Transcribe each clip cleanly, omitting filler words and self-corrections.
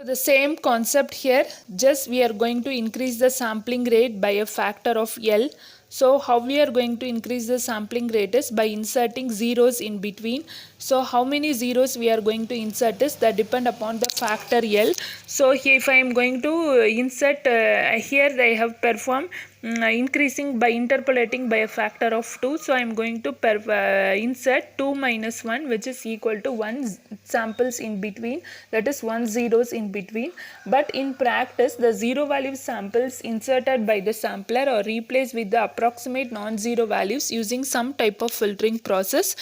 The same concept here, just we are going to increase the sampling rate by a factor of L. So how we are going to increase the sampling rate is by inserting zeros in between. So how many zeros we are going to insert is that depend upon the factor L. So here if I am going to insert here I have performed increasing by interpolating by a factor of 2. So I am going to insert 2 minus 1, which is equal to 1 samples in between, that is 1 zeros in between. But in practice the zero value samples inserted by the sampler are replaced with the approximate non-zero values using some type of filtering process.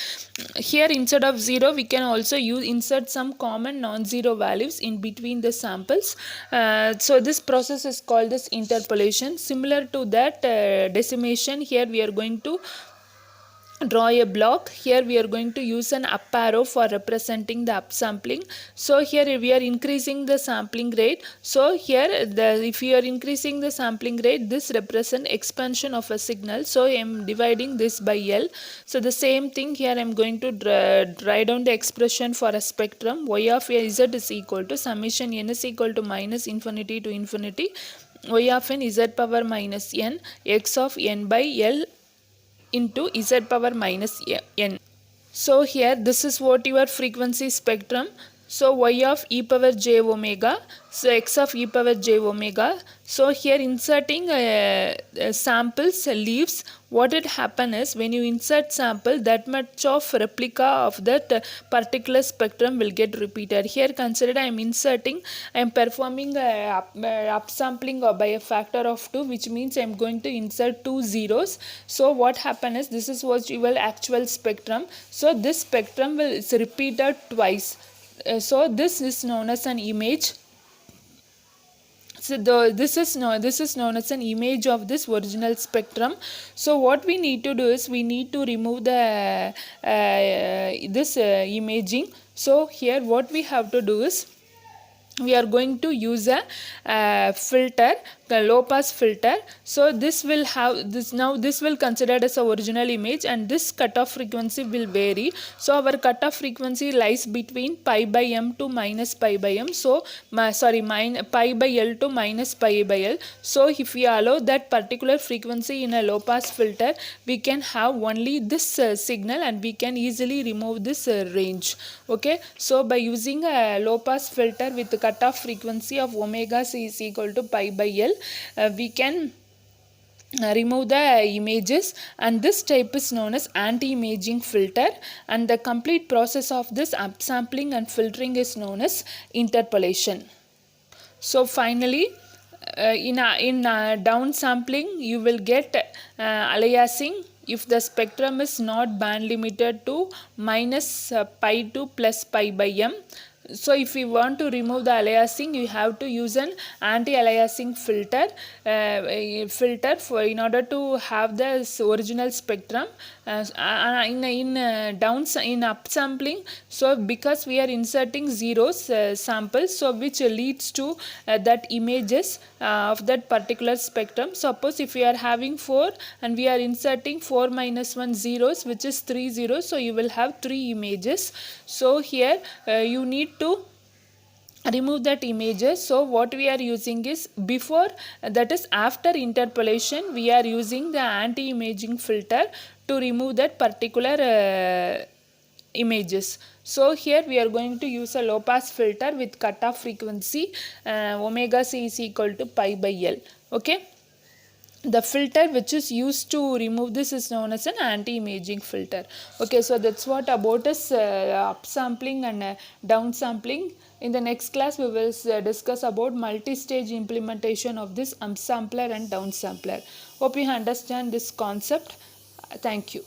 Here instead of 0 we can also insert some common non-zero values in between the samples. So this process is called as interpolation. Similar to that decimation, here we are going to draw a block. Here we are going to use an up arrow for representing the upsampling. So here we are increasing the sampling rate. So here if you are increasing the sampling rate, this represents expansion of a signal. So I am dividing this by L. So the same thing here I am going to write down the expression for a spectrum. Y of z is equal to summation n is equal to minus infinity to infinity y of n z power minus n x of n by L into z power minus n. So here this is what your frequency spectrum. So y of e power j omega, so x of e power j omega. So here inserting samples leaves, what it happen is when you insert sample, that much of replica of that particular spectrum will get repeated. Here consider I am inserting, I am performing upsampling by a factor of 2, which means I am going to insert 2 zeros. So what happen is this is what your actual spectrum. So this spectrum is repeated twice. So this is known as an image. So this is known as an image of this original spectrum. So what we need to do is we need to remove the this imaging. So here what we have to do is we are going to use a filter, the low pass filter. So this will have this, now this will consider as a original image, and this cutoff frequency will vary. So our cutoff frequency lies between pi by m to minus pi by m. So pi by L to minus pi by L. So if we allow that particular frequency in a low pass filter, we can have only this signal, and we can easily remove this range. Okay, so by using a low pass filter with the cutoff frequency of omega c is equal to pi by L, we can remove the images, and this type is known as anti-imaging filter, and the complete process of this upsampling and filtering is known as interpolation. So finally in downsampling you will get aliasing if the spectrum is not band limited to minus pi to plus pi by m. So if you want to remove the aliasing, you have to use an anti-aliasing filter for in order to have the original spectrum. In upsampling, so because we are inserting zeros samples, so which leads to that images of that particular spectrum. Suppose if we are having 4 and we are inserting 4 minus 1 zeros, which is 3 zeros, so you will have 3 images. So here you need to remove that images. So what we are using is before, that is after interpolation, we are using the anti-imaging filter to remove that particular images. So here we are going to use a low pass filter with cutoff frequency omega c is equal to pi by L. Okay, the filter which is used to remove this is known as an anti-imaging filter. Okay, so that's what about this upsampling and downsampling. In the next class we will discuss about multi-stage implementation of this upsampler and downsampler. Hope you understand this concept. Thank you.